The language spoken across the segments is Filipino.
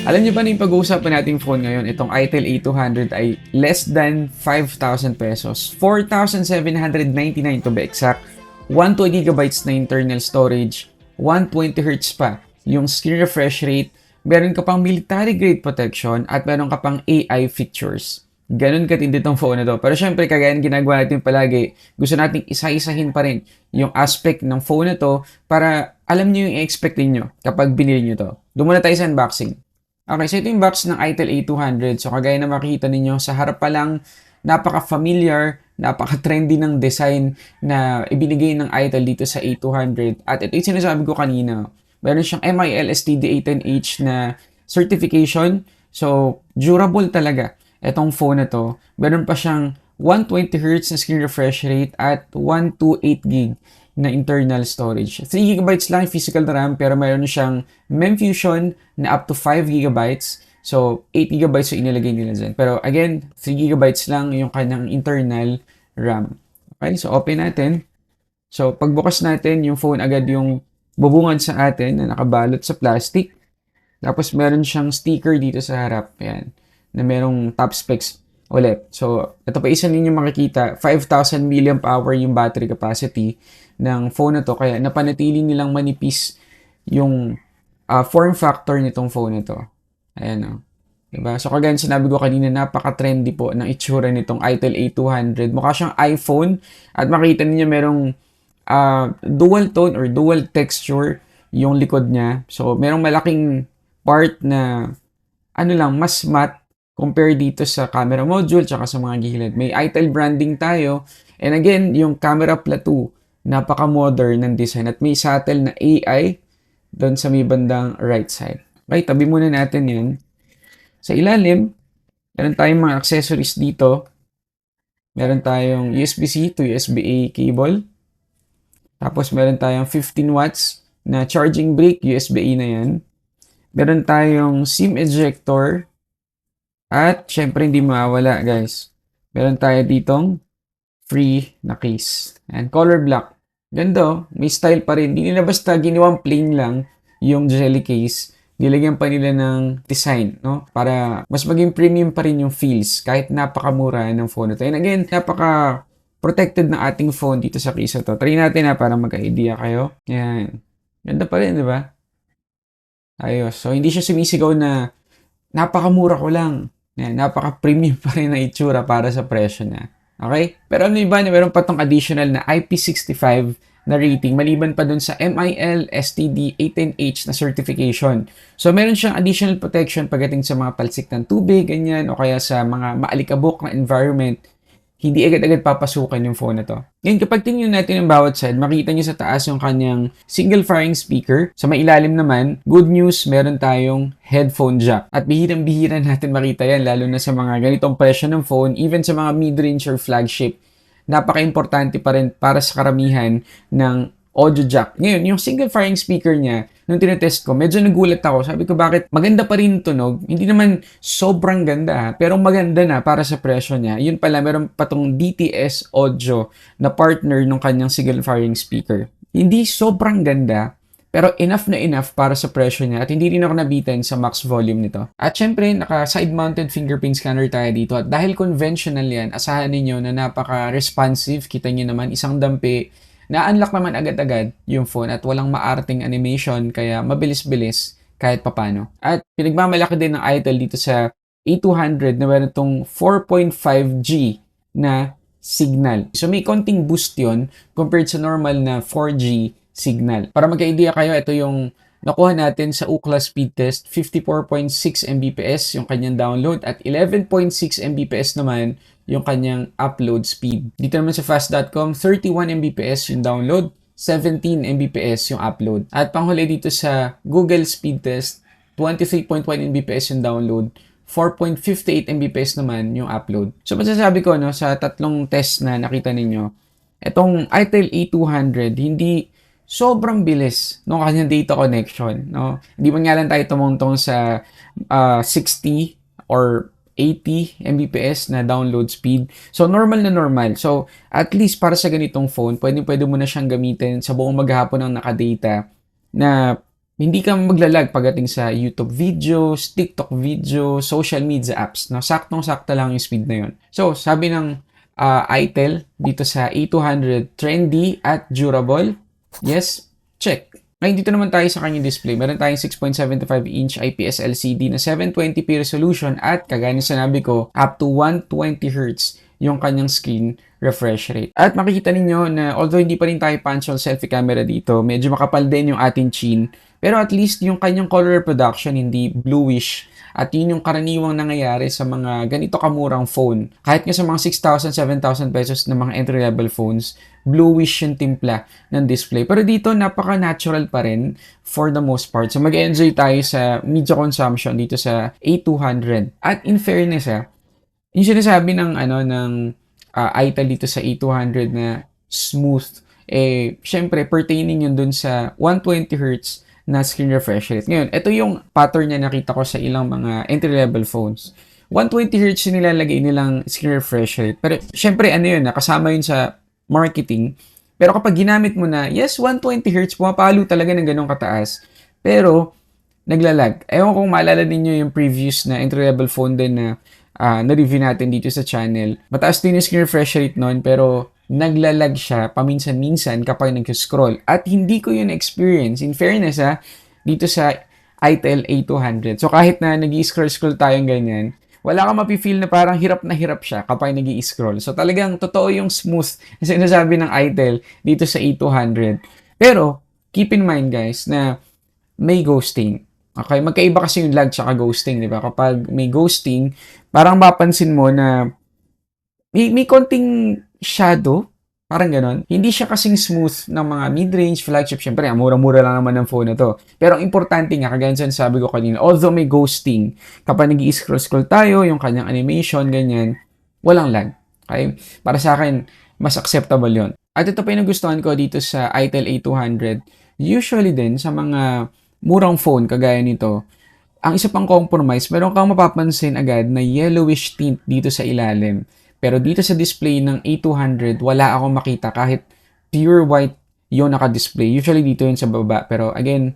Alam niyo ba na yung pag-uusapan nating phone ngayon, itong Itel A200 ay less than 5,000 pesos. 4,799 to be exact. 128 gigabytes na internal storage, 120 Hz pa yung screen refresh rate, meron ka pang military grade protection at meron ka pang AI features. Ganun katindi tong phone na to. Pero syempre, kagaya ng ginagawa natin palagi, gusto nating isa-isahin pa rin yung aspect ng phone na to para alam niyo yung i-expect niyo kapag binili niyo to. Doon muna tayo sa unboxing. Okay, so ito yung box ng Itel A200. So kagaya na makikita ninyo, sa harap pa lang, napaka-familiar, napaka-trendy ng design na ibinigay ng Itel dito sa A200. At ito yung sinasabi ko kanina. Meron siyang MIL STD810H na certification. So, durable talaga itong phone na to. Meron pa siyang 120Hz na screen refresh rate at 128GB na internal storage. 3GB lang yung physical RAM pero mayroon siyang MEMfusion na up to 5GB. So, 8GB yung inilagay nila dyan. Pero again, 3GB lang yung kanyang internal RAM. Okay, so open natin. So, pagbukas natin, yung phone agad yung bubungad sa atin na nakabalot sa plastic. Tapos meron siyang sticker dito sa harap. Ayan, na merong top specs ulit. So, ito pa isa ninyo makikita, 5,000 mAh yung battery capacity ng phone na to. Kaya napanatili nilang manipis yung form factor nitong phone na to. Ayan o. Diba? So, kagaya sinabi ko kanina, napaka-trendy po ng itsura nitong Itel A200. Mukha siyang iPhone at makita niyo merong dual tone or dual texture yung likod niya. So, merong malaking part na mas matte compare dito sa camera module tsaka sa mga gilid. May Itel branding tayo. And again, yung camera plateau, napaka-modern ng design. At may subtle na AI doon sa may bandang right side. Okay, tabi muna natin yun. Sa ilalim, meron tayong mga accessories dito. Meron tayong USB-C to USB-A cable. Tapos meron tayong 15 watts na charging brick, USB-A na yan. Meron tayong SIM ejector. At syempre hindi mawawala guys. Meron tayo ditong free na case. And color black. Ganda, may style pa rin. Hindi nila basta ginawang plain lang yung jelly case. Nilagyan pa nila ng design, no? Para mas maging premium pa rin yung feels kahit napakamura ng phone na to. And again, napaka protected ng ating phone dito sa case na to. Try natin para magka-idea kayo. Yan. Ganda pa rin, di ba? Ayos. So, hindi siya sumisigaw na napakamura ko lang. Yan, napaka-premium pa rin na itsura para sa presyo na. Okay? Pero ano iba na meron pa tong additional na IP65 na rating maliban pa dun sa MIL STD810H na certification. So, meron siyang additional protection pagdating sa mga palsik ng tubig, ganyan, o kaya sa mga maalikabok na environment. Hindi agad-agad papasukan yung phone na to. Ngayon, kapag tingnan natin yung bawat side, makita nyo sa taas yung kanyang single firing speaker. Sa mailalim naman, good news, meron tayong headphone jack. At bihirang-bihira natin makita yan, lalo na sa mga ganitong presyo ng phone, even sa mga mid-range or flagship. Napaka-importante pa rin para sa karamihan ng audio jack. Ngayon, yung single firing speaker niya, nung tinetest ko, medyo nagulat ako. Sabi ko, bakit maganda pa rin tunog? Hindi naman sobrang ganda, pero maganda na para sa presyo niya. Yun pala, meron pa tong DTS audio na partner ng kanyang single firing speaker. Hindi sobrang ganda, pero enough na enough para sa presyo niya at hindi rin ako nabitin sa max volume nito. At syempre, naka-side-mounted fingerprint scanner tayo dito. At dahil conventional yan, asahan ninyo na napaka-responsive. Kita nyo naman, isang dampi, na-unlock naman agad-agad yung phone at walang maarting animation kaya mabilis-bilis kahit papano. At pinagmamalaki din ng Itel dito sa A200 na meron itong 4.5G na signal. So may konting boost yun compared sa normal na 4G signal. Para magka-idea kayo, ito yung nakuha natin sa Ookla speed test. 54.6 Mbps yung kanyang download at 11.6 Mbps naman yung kanyang upload speed. Dito naman sa fast.com, 31 Mbps yung download, 17 Mbps yung upload. At panghuli dito sa Google speed test, 23.1 Mbps yung download, 4.58 Mbps naman yung upload. So masasabi ko sa tatlong test na nakita ninyo, itong Itel A200 hindi sobrang bilis ng kanyang data connection, no? Hindi man nga lang tayo tumungtong sa 60 or 80 Mbps na download speed. So, normal na normal. So, at least para sa ganitong phone, pwede mo na siyang gamitin sa buong maghapon ng nakadata na hindi ka maglalag pagdating sa YouTube videos, TikTok video, social media apps. No? Saktong-sakto lang yung speed na yun. So, sabi ng itel dito sa A200, trendy at durable. Yes, check. Ngayon dito naman tayo sa kanyang display. Meron tayong 6.75-inch IPS LCD na 720p resolution at kagaya ng sinabi ko, up to 120Hz yung kanyang screen refresh rate. At makikita ninyo na although hindi pa rin tayo punch-hole selfie camera dito, medyo makapal din yung ating chin. Pero at least yung kanyang color reproduction hindi bluish. At yun yung karaniwang nangyayari sa mga ganito kamurang phone. Kahit nga sa mga 6,000, 7,000 pesos na mga entry-level phones, bluish yung timpla ng display. Pero dito, napaka-natural pa rin for the most part. So, mag-enjoy tayo sa media consumption dito sa A200. At in fairness, yung sinasabi ng, itel dito sa A200 na smooth, syempre, pertaining yun dun sa 120Hz na screen refresh rate. Ngayon, ito yung pattern na nakita ko sa ilang mga entry-level phones. 120Hz yung nilalagay nilang screen refresh rate. Pero, syempre, kasama yun sa marketing. Pero kapag ginamit mo na, yes, 120Hz, pumapalo talaga ng ganong kataas. Pero, naglalag. Ewan kung maalala ninyo yung previous na entry-level phone din na na-review natin dito sa channel. Mataas din yung screen refresh rate nun, pero naglalag siya paminsan-minsan kapag nag-scroll. At hindi ko yun experience. In fairness, dito sa itel A200. So, kahit na nag-scroll tayong ganyan, wala kang mapifeel na parang hirap na hirap siya kapag nag-scroll. So, talagang totoo yung smooth na sinasabi ng itel dito sa A200. Pero, keep in mind guys na may ghosting. Okay? Magkaiba kasi yung lag tsaka ghosting, di ba? Kapag may ghosting, parang mapansin mo na may konting shadow, parang ganon. Hindi siya kasing smooth ng mga mid-range flagship. Siyempre, mura-mura lang naman ng phone na to. Pero ang importante nga, kagaya sa sabi ko kanina, although may ghosting, kapag nag-i-scroll tayo, yung kanyang animation, ganyan, walang lag. Okay? Para sa akin, mas acceptable yon. At ito pa yung nagustuhan ko dito sa itel A200. Usually din, sa mga murang phone, kagaya nito, ang isa pang compromise, meron kang mapapansin agad na yellowish tint dito sa ilalim. Pero dito sa display ng A200, wala akong makita kahit pure white yung naka-display. Usually dito yun sa baba. Pero again,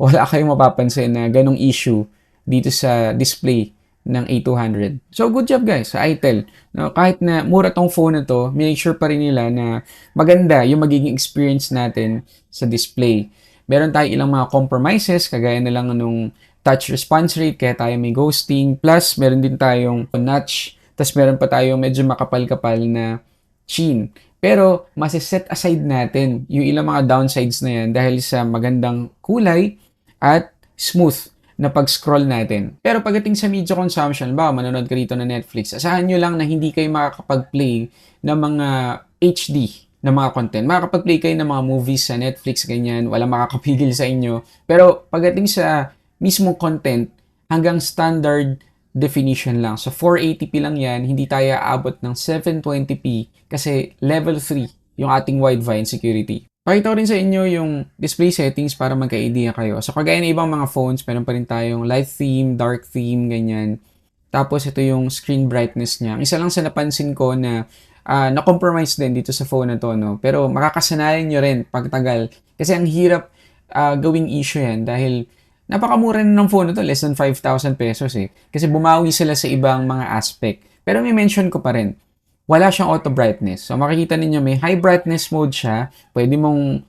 wala kayong mapapansin na ganong issue dito sa display ng A200. So good job guys sa itel. No, kahit na mura tong phone na to, make sure pa rin nila na maganda yung magiging experience natin sa display. Meron tayong ilang mga compromises, kagaya na lang nung touch response rate, kaya tayo may ghosting. Plus, meron din tayong notch. Tapos, meron pa tayong medyo makapal-kapal na chin. Pero, masiset aside natin yung ilang mga downsides na yan dahil sa magandang kulay at smooth na pag-scroll natin. Pero pagdating sa media consumption, manonood ka rito na Netflix, asahan nyo lang na hindi kayo makakapag-play ng mga HD na mga content. Makakapag-play kayo ng mga movies sa Netflix, ganyan. Walang makakapigil sa inyo. Pero pagdating sa mismong content, hanggang standard definition lang. So, 480p lang yan. Hindi tayo aabot ng 720p kasi level 3 yung ating widevine security. Pakita ko rin sa inyo yung display settings para magka-idea kayo. So, kagaya ng ibang mga phones, meron pa rin tayong light theme, dark theme, ganyan. Tapos, ito yung screen brightness niya. Isa lang sa napansin ko na na-compromise din dito sa phone na to, no? Pero makakasanayan nyo rin pagtagal. Kasi ang hirap gawing issue yan dahil napakamura na ng phone na to, less than 5,000 pesos eh. Kasi bumawi sila sa ibang mga aspect. Pero may mention ko pa rin, wala siyang auto brightness. So makikita ninyo may high brightness mode siya. Pwede mong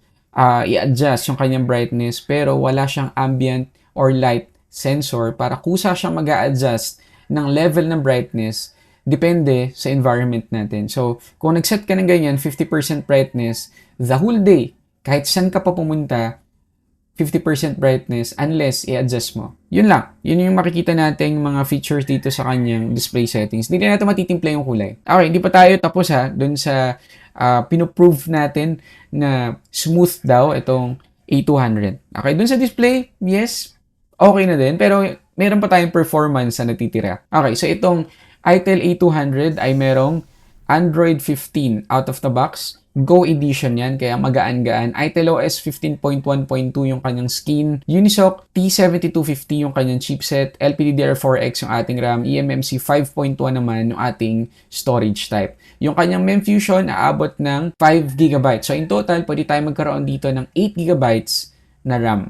i-adjust yung kanyang brightness pero wala siyang ambient or light sensor para kusa siyang mag-a-adjust ng level ng brightness depende sa environment natin. So kung nag-set ka ng ganyan, 50% brightness, the whole day, kahit saan ka pa pumunta, 50% brightness unless i-adjust mo. Yun lang. Yun yung makikita nating mga features dito sa kanyang display settings. Hindi natin matitimpla yung kulay. Okay, hindi pa tayo tapos dun sa pinoprove natin na smooth daw itong A200. Okay, dun sa display, yes, okay na din. Pero meron pa tayong performance na natitira. Okay, so itong itel A200 ay merong Android 15 out of the box. Go Edition yan, kaya magaan-gaan. Itel OS 15.1.2 yung kanyang skin. Unisoc T7250 yung kanyang chipset. LPDDR4X yung ating RAM. eMMC 5.1 naman yung ating storage type. Yung kanyang MEMFusion aabot ng 5GB. So in total, pwede tayo magkaroon dito ng 8GB na RAM.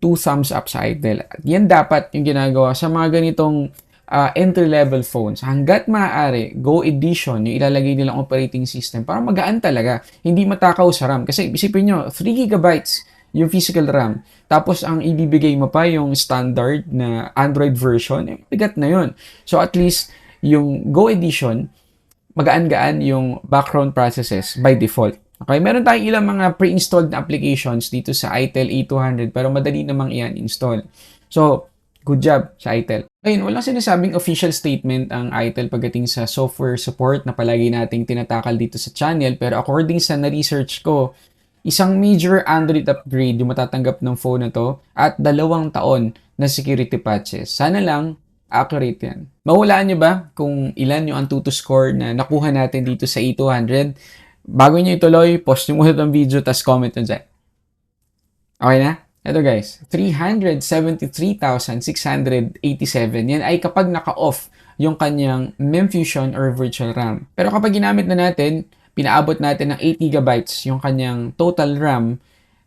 2 thumbs up sa Itel. At yan dapat yung ginagawa sa mga ganitong entry-level phones. Hanggat maaari, Go Edition, yung ilalagay nilang operating system para magaan talaga. Hindi matakaw sa RAM. Kasi isipin nyo, 3GB yung physical RAM. Tapos ang ibibigay mo pa yung standard na Android version, bigat na yun. So at least, yung Go Edition, magaan-gaan yung background processes by default. Okay, meron tayong ilang mga pre-installed na applications dito sa Itel A200 pero madali namang iyan install. So, good job sa Itel. Ngayon, walang sinasabing official statement ang Itel pagdating sa software support na palagi nating tinatakal dito sa channel pero according sa na-research ko, isang major Android upgrade yung matatanggap ng phone na to at 2 taon na security patches. Sana lang accurate yan. Mahulaan nyo ba kung ilan yung Antutu score na nakuha natin dito sa A200? Bago nyo ituloy, post nyo muna itong video tas comment nyo dyan. Okay na? Ito guys, 373,687. Yan ay kapag naka-off yung kanyang MEMFusion or virtual RAM. Pero kapag ginamit na natin, pinaabot natin ng 8GB yung kanyang total RAM,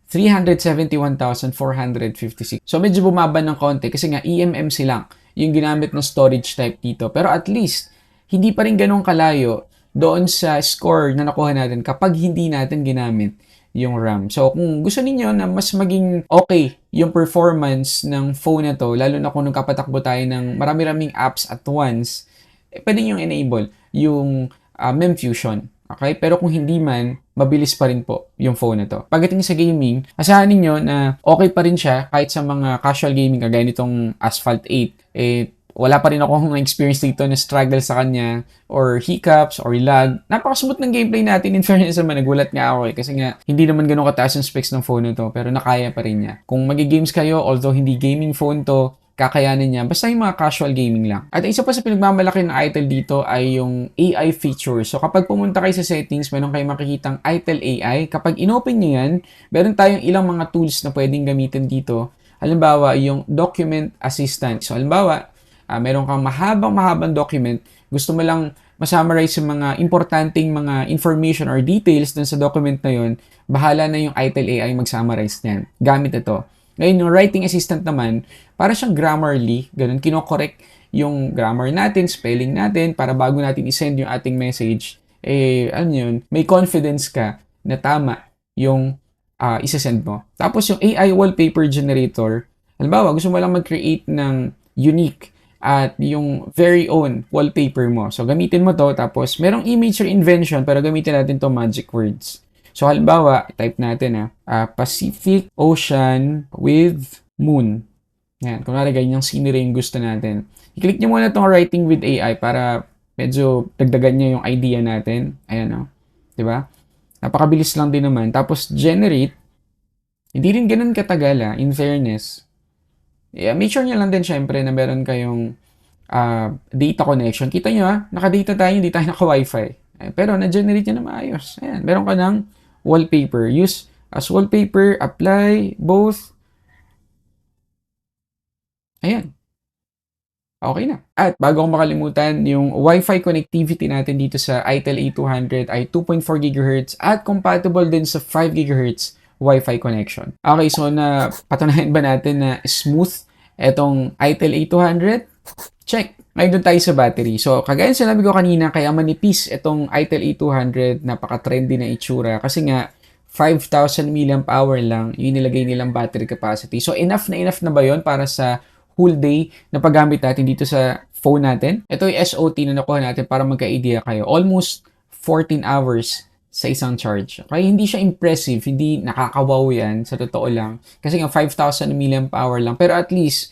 371,456. So medyo bumaba ng konti kasi nga eMMC lang yung ginamit ng storage type dito. Pero at least, hindi pa rin ganun kalayo doon sa score na nakuha natin kapag hindi natin ginamit yung RAM. So, kung gusto niyo na mas maging okay yung performance ng phone na to, lalo na kung nagkapatakbo tayo ng marami-raming apps at once, pwede nyo enable yung MEMFusion. Okay? Pero kung hindi man, mabilis pa rin po yung phone na to. Pagdating sa gaming, asahan niyo na okay pa rin siya kahit sa mga casual gaming kagaya nitong Asphalt 8. Wala pa rin akong experience dito na struggle sa kanya or hiccups or lag. Napaka-smooth ng gameplay natin. In fairness naman, nagulat nga ako kasi nga hindi naman ganun kataas yung specs ng phone nito pero nakaya pa rin niya. Kung magi-games kayo, although hindi gaming phone to, kakayanin niya. Basta yung mga casual gaming lang. At isa pa sa pinagmamalaki ng Itel dito ay yung AI feature. So kapag pumunta kayo sa settings, meron kayong makikitang Itel AI. Kapag inopen nyo yan, meron tayong ilang mga tools na pwedeng gamitin dito. Halimbawa, yung document assistant. So halimbawa, meron kang mahabang document, gusto mo lang masummarize yung mga importanteng mga information or details dun sa document na yun, bahala na yung Itel AI mag-summarize niyan. Gamit ito. Ngayon, yung writing assistant naman, para siyang Grammarly, ganun, kinokorek yung grammar natin, spelling natin, para bago natin isend yung ating message, yun, may confidence ka na tama yung isasend mo. Tapos yung AI wallpaper generator, halimbawa, gusto mo lang mag-create ng unique at yung very own wallpaper mo. So, gamitin mo to. Tapos, merong image or invention pero gamitin natin to magic words. So, halimbawa, type natin Pacific Ocean with Moon. Yan. Kunwari, ganyan yung scenery yung gusto natin. I-click nyo muna itong writing with AI para medyo dagdagan niya yung idea natin. Ayan, diba? Napakabilis lang din naman. Tapos, generate. Hindi rin ganun katagal, in fairness. Make sure nyo lang din syempre na meron kayong data connection. Kita nyo naka-data tayo, hindi tayo naka-wifi. Pero na-generate nyo na maayos. Ayan, meron ka ng wallpaper. Use as wallpaper, apply, both. Ayan. Okay na. At bago ko makalimutan, yung Wi-Fi connectivity natin dito sa Itel A200 ay 2.4 GHz at compatible din sa 5 GHz Wi-Fi connection. Okay, so na patunayan ba natin na smooth etong Itel A200? Check. Ngayon doon tayo sa battery. So, kagaya sinabi ko kanina, kaya manipis itong Itel A200, napaka-trendy na itsura kasi nga 5,000 mAh lang yung nilagay nilang battery capacity. So, enough na ba yon para sa whole day na paggamit natin dito sa phone natin? Ito yung SOT na nakuha natin para magka-idea kayo. Almost 14 hours sa isang charge. Okay, hindi siya impressive, hindi nakakawaw yan, sa totoo lang. Kasi nga 5,000 mAh lang. Pero at least,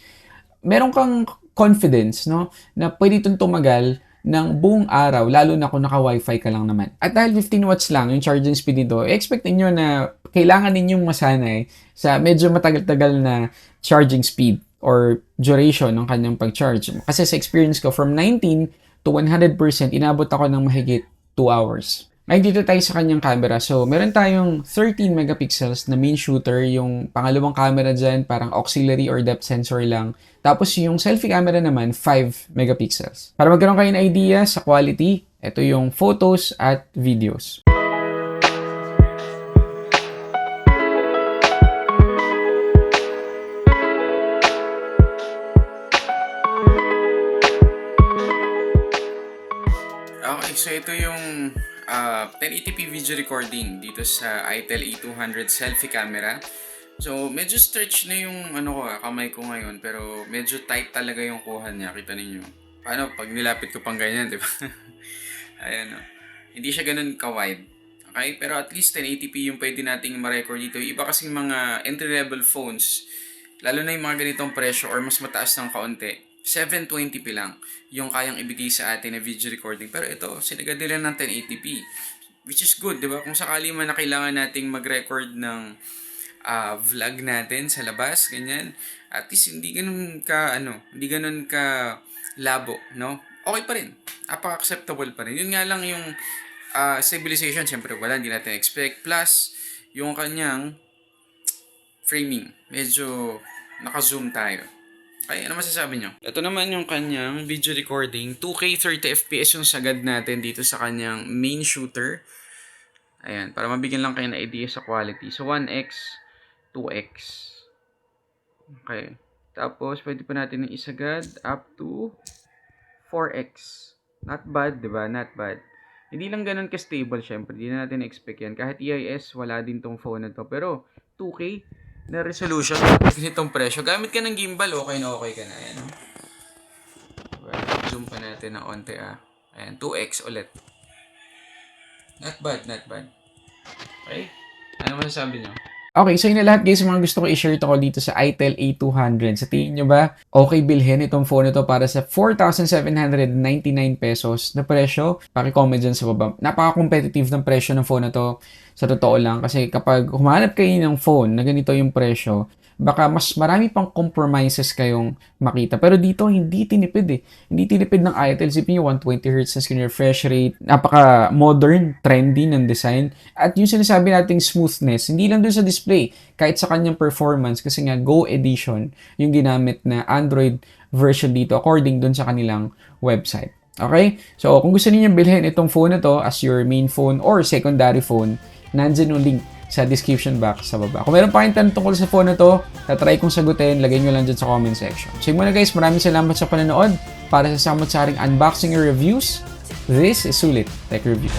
meron kang confidence, no? Na pwede itong tumagal ng buong araw, lalo na kung naka-wifi ka lang naman. At dahil 15 watts lang yung charging speed nito, expect niyo na kailangan ninyong masanay sa medyo matagal-tagal na charging speed or duration ng kanyang pag-charge. Kasi sa experience ko, from 19 to 100%, inabot ako ng mahigit 2 hours. Ay, dito tayo sa kanyang camera. So, meron tayong 13 megapixels na main shooter. Yung pangalawang camera dyan, parang auxiliary or depth sensor lang. Tapos yung selfie camera naman, 5 megapixels. Para magkaroon kayo ng idea sa quality, ito yung photos at videos. Okay, so ito yung 1080p video recording dito sa itel E200 selfie camera. So, medyo stretch na yung kamay ko ngayon, pero medyo tight talaga yung kuha niya. Kita ninyo. Paano pag nilapit ko pang ganyan, di ba? Ayan, hindi siya ganun ka-wide. Okay, pero at least 1080p yung pwede nating ma-record dito. Iba kasing mga entry-level phones, lalo na yung mga ganitong presyo or mas mataas ng kaunti, 720p lang yung kayang ibigay sa atin na video recording. Pero ito, sinagad nila ng 1080p. Which is good, di ba? Kung sakali man na kailangan nating mag-record ng vlog natin sa labas, ganyan. At least hindi ganun ka labo, no? Okay pa rin. Apaka-acceptable pa rin. Yun nga lang yung stabilization, syempre wala, hindi natin expect. Plus, yung kanyang framing. Medyo naka-zoom tayo. Ay, ano masasabi nyo? Ito naman yung kanyang video recording. 2K 30fps yung sagad natin dito sa kanyang main shooter. Ayan, para mabigyan lang kayo ng idea sa quality. So, 1x, 2x. Okay. Tapos, pwede pa natin yung isagad up to 4x. Not bad, diba? Not bad. Hindi lang ganun ka-stable, syempre. Hindi na natin expect yan. Kahit EIS, wala din tong phone na to. Pero, 2K na resolution at ganitong presyo. Gamit ka ng gimbal, okay na okay ka na. Ayan, no? Well, zoom pa natin ng onte, Ayan, 2x ulit. Not bad, not bad. Okay? Ano masasabi nyo? Okay, so yun na lahat guys, mga gusto ko i-share to ko dito sa itel A200. Sa tingin nyo ba, okay bilhin itong phone na to para sa 4,799 pesos na presyo? Paki-comment dyan sa baba. Napaka-competitive ng presyo ng phone na to. Sa totoo lang, kasi kapag humanap kayo ng phone na ganito yung presyo, baka mas marami pang compromises kayong makita. Pero dito, hindi tinipid eh. Hindi tinipid ng itel. Isipin nyo, 120Hz na screen refresh rate. Napaka-modern, trendy ng design. At yung sinasabi nating smoothness, hindi lang dun sa display, kahit sa kanyang performance. Kasi nga, Go Edition yung ginamit na Android version dito according dun sa kanilang website. Okay? So, kung gusto niyo bilhin itong phone na to as your main phone or secondary phone, nandyan yung link sa description box sa baba. Kung meron pa kayong tanong tungkol sa phone na to, tatry kong sagutin, lagay nyo lang dyan sa comment section. So yun muna guys, maraming salamat sa panonood. Para sa samot-saring unboxing or reviews, this is Sulit Tech Reviews.